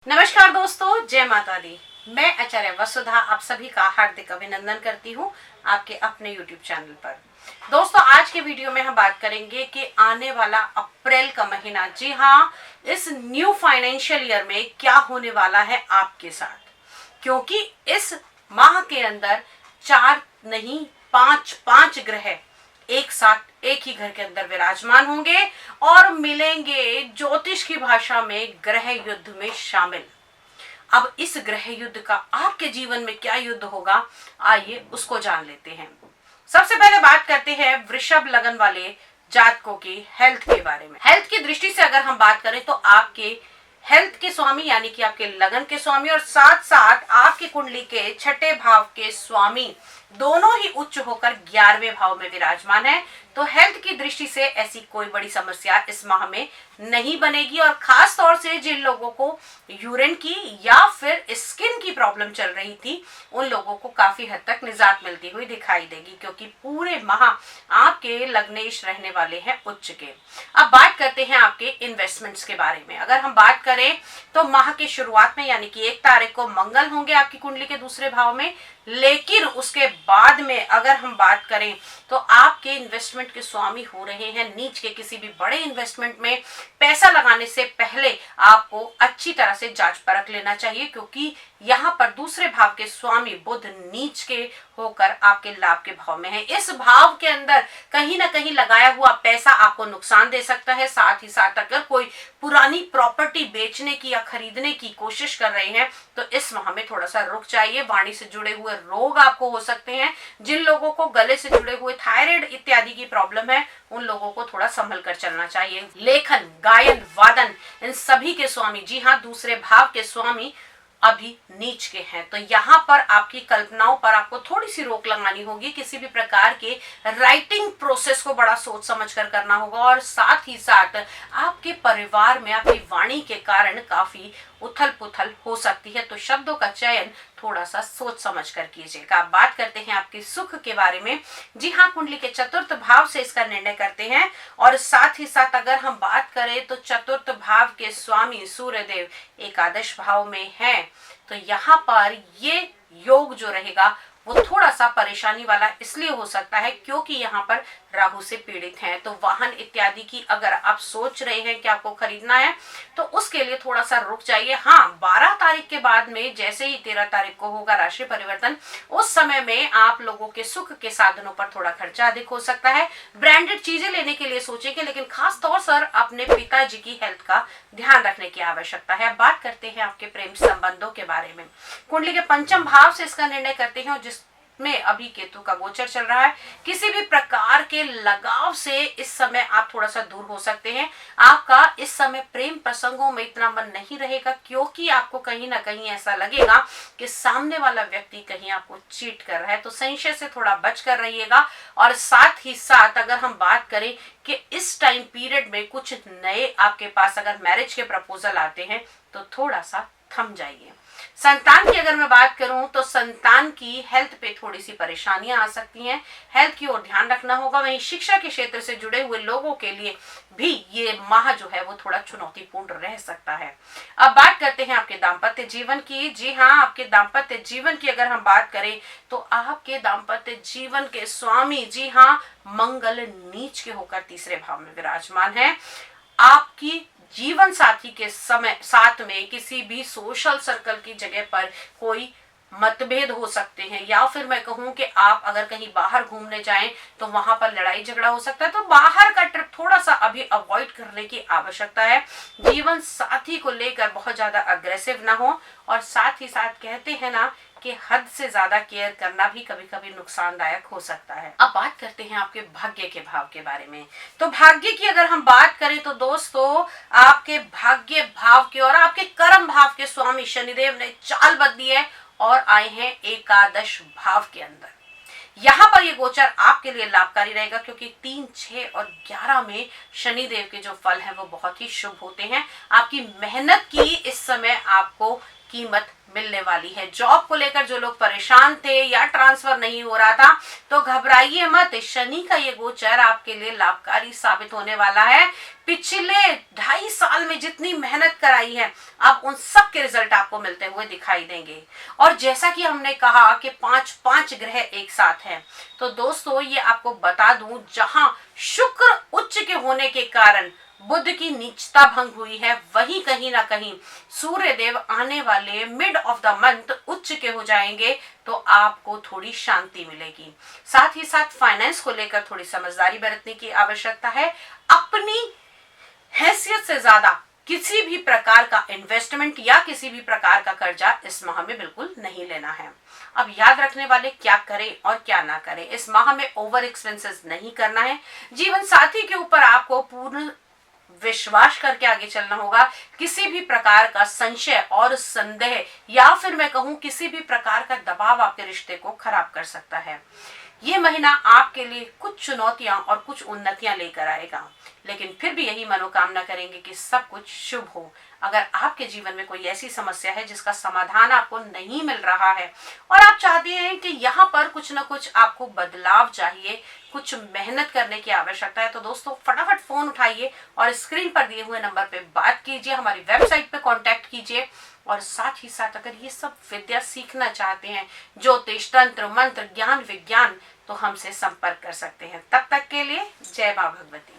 नमस्कार दोस्तों, जय माता दी। मैं आचार्य वसुधा आप सभी का हार्दिक अभिनंदन करती हूँ आपके अपने YouTube चैनल पर। दोस्तों, आज के वीडियो में हम बात करेंगे कि आने वाला अप्रैल का महीना, जी हाँ, इस न्यू फाइनेंशियल ईयर में क्या होने वाला है आपके साथ, क्योंकि इस माह के अंदर 4 नहीं 5 ग्रह एक साथ एक ही घर के अंदर विराजमान होंगे और मिलेंगे ज्योतिष की भाषा में ग्रह युद्ध में शामिल। अब इस ग्रह युद्ध का आपके जीवन में क्या युद्ध होगा, आइए उसको जान लेते हैं। सबसे पहले बात करते हैं वृषभ लगन वाले जातकों की हेल्थ के बारे में। हेल्थ की दृष्टि से अगर हम बात करें तो आपके हेल्थ के स्वामी यानी कि आपके लगन के स्वामी और साथ साथ आपकी कुंडली के छठे भाव के स्वामी दोनों ही उच्च होकर 11वें भाव में विराजमान है। तो हेल्थ की दृष्टि से ऐसी कोई बड़ी समस्या इस माह में नहीं बनेगी और खास तौर से जिन लोगों को यूरिन की या फिर स्किन की प्रॉब्लम चल रही थी उन लोगों को काफी हद तक निजात मिलती हुई दिखाई देगी, क्योंकि पूरे माह आपके लग्नेश रहने वाले हैं उच्च के। अब बात करते हैं आपके इन्वेस्टमेंट्स के बारे में। अगर हम बात करें तो माह की शुरुआत में यानी कि 1 तारीख को मंगल होंगे आपकी कुंडली के दूसरे भाव में, लेकिन उसके बाद में अगर हम बात करें तो आपके इन्वेस्टमेंट के स्वामी हो रहे हैं नीच के। किसी भी बड़े इन्वेस्टमेंट में पैसा लगाने से पहले आपको अच्छी तरह से जांच परख लेना चाहिए, क्योंकि यहाँ पर दूसरे भाव के स्वामी बुध नीच के होकर आपके लाभ के भाव में है। इस भाव के अंदर कहीं ना कहीं लगाया हुआ पैसा आपको नुकसान दे सकता है। साथ ही साथ अगर कोई पुरानी प्रॉपर्टी बेचने की या खरीदने की कोशिश कर रहे हैं तो इस माह में थोड़ा सा रुक जाइए। वाणी से जुड़े हुए रोग आपको हो सकते हैं। जिन लोगों को गले से जुड़े हुए थायराइड इत्यादि की प्रॉब्लम है उन लोगों को थोड़ा संभल कर चलना चाहिए। लेखन, गायन, वादन, इन सभी के स्वामी, जी हाँ, दूसरे भाव के स्वामी अभी नीच के हैं। तो यहाँ पर आपकी कल्पनाओं पर आपको थोड़ी सी रोक लगानी होगी। किसी भी प्रकार के राइटिंग प्रोसेस को बड़ा सोच समझ कर करना होगा और साथ ही साथ आपके परिवार में आपकी वाणी के कारण काफी उथल पुथल हो सकती है। तो शब्दों का चयन थोड़ा सा सोच समझ कर कीजिएगा। आप बात करते हैं आपके सुख के बारे में। जी हाँ, कुंडली के चतुर्थ भाव से इसका निर्णय करते हैं और साथ ही साथ अगर हम बात करें तो चतुर्थ भाव के स्वामी सूर्य देव एकादश भाव में हैं। तो यहाँ पर ये योग जो रहेगा वो थोड़ा सा परेशानी वाला इसलिए हो सकता है क्योंकि यहाँ पर राहु से पीड़ित हैं। तो वाहन इत्यादि की अगर आप सोच रहे हैं कि आपको खरीदना है तो उसके लिए थोड़ा सा रुक जाइए। हाँ, 12 तारीख के बाद में जैसे ही 13 तारीख को होगा राशि परिवर्तन, उस समय में आप लोगों के सुख के साधनों पर थोड़ा खर्चा अधिक हो सकता है। ब्रांडेड चीजें लेने के लिए सोचेंगे, लेकिन खास तौर पर अपने पिताजी की हेल्थ का ध्यान रखने की आवश्यकता है। बात करते हैं आपके प्रेम संबंधों के बारे में। कुंडली के पंचम भाव से इसका निर्णय करते हैं और में अभी केतु का गोचर चल रहा है। किसी भी प्रकार के लगाव से इस समय आप थोड़ा सा दूर हो सकते हैं। आपका इस समय प्रेम प्रसंगों में इतना मन नहीं रहेगा, क्योंकि आपको कहीं ना कहीं ऐसा लगेगा कि सामने वाला व्यक्ति कहीं आपको चीट कर रहा है। तो संशय से थोड़ा बच कर रहिएगा। और साथ ही साथ अगर हम बात करें कि इस टाइम पीरियड में कुछ नए आपके पास अगर मैरिज के प्रपोजल आते हैं तो थोड़ा सा थम जाइए। संतान की अगर मैं बात करूं तो संतान की हेल्थ पे थोड़ी सी परेशानियां आ सकती हैं, हेल्थ की ओर ध्यान रखना होगा। वहीं शिक्षा के क्षेत्र से जुड़े हुए लोगों के लिए भी ये माह जो है वो थोड़ा चुनौतीपूर्ण रह सकता है। अब बात करते हैं आपके दाम्पत्य जीवन की। जी हाँ, आपके दाम्पत्य जीवन की अगर हम बात करें तो आपके दाम्पत्य जीवन के स्वामी, जी हाँ, मंगल नीच के होकर तीसरे भाव में विराजमान है। आपकी जीवन साथी के समय साथ में किसी भी सोशल सर्कल की जगह पर कोई मतभेद हो सकते हैं, या फिर मैं कहूं कि आप अगर कहीं बाहर घूमने जाएं तो वहां पर लड़ाई झगड़ा हो सकता है। तो बाहर का ट्रिप थोड़ा सा अभी अवॉइड करने की आवश्यकता है। जीवन साथी को लेकर बहुत ज्यादा अग्रेसिव ना हो और साथ ही साथ कहते हैं ना कि हद से ज्यादा केयर करना भी कभी कभी नुकसानदायक हो सकता है। अब बात करते हैं आपके भाग्य के भाव के बारे में। तो भाग्य की अगर हम बात करें तो दोस्तों आपके भाग्य भाव के और आपके कर्म भाव के स्वामी शनिदेव ने चाल बदली है और आए हैं एकादश भाव के अंदर। यहाँ पर ये गोचर आपके लिए लाभकारी रहेगा, क्योंकि 3, 6 और 11 में शनिदेव के जो फल हैं वो बहुत ही शुभ होते हैं। आपकी मेहनत की इस समय आपको कीमत मिलने वाली है। जॉब को लेकर जो लोग परेशान थे या ट्रांसफर नहीं हो रहा था तो घबराइए मत, शनि का ये गोचर आपके लिए लाभकारी साबित होने वाला है। पिछले 2.5 साल में जितनी मेहनत कराई है अब उन सब के रिजल्ट आपको मिलते हुए दिखाई देंगे। और जैसा कि हमने कहा कि 5 ग्रह एक साथ हैं, तो दोस्तों ये आपको बता दूं, जहां शुक्र उच्च के होने के कारण बुध की नीचता भंग हुई है, वहीं कहीं ना कहीं सूर्य देव आने वाले मिड ऑफ द मंथ उच्च के हो जाएंगे, तो आपको थोड़ी शांति मिलेगी। साथ ही साथ फाइनेंस को लेकर थोड़ी समझदारी बरतने की आवश्यकता है। अपनी हैसियत से ज्यादा किसी भी प्रकार का इन्वेस्टमेंट या किसी भी प्रकार का कर्जा इस माह में बिल्कुल नहीं लेना है। अब याद रखने वाले क्या करें और क्या ना करें, इस माह में ओवर एक्सपेंसेस नहीं करना है। जीवन साथी के ऊपर आपको पूर्ण विश्वास करके आगे चलना होगा। किसी भी प्रकार का संशय और संदेह या फिर मैं कहूं किसी भी प्रकार का दबाव आपके रिश्ते को खराब कर सकता है। ये महीना आपके लिए कुछ चुनौतियां और कुछ उन्नतियां लेकर आएगा, लेकिन फिर भी यही मनोकामना करेंगे कि सब कुछ शुभ हो। अगर आपके जीवन में कोई ऐसी समस्या है जिसका समाधान आपको नहीं मिल रहा है और आप चाहते हैं कि यहाँ पर कुछ ना कुछ आपको बदलाव चाहिए, कुछ मेहनत करने की आवश्यकता है, तो दोस्तों फटाफट फोन उठाइए और स्क्रीन पर दिए हुए नंबर पे बात कीजिए, हमारी वेबसाइट पे कांटेक्ट कीजिए। और साथ ही साथ अगर ये सब विद्या सीखना चाहते हैं, ज्योतिष, तंत्र, मंत्र, ज्ञान, विज्ञान, तो हमसे संपर्क कर सकते हैं। तब तक के लिए जय मां भगवती।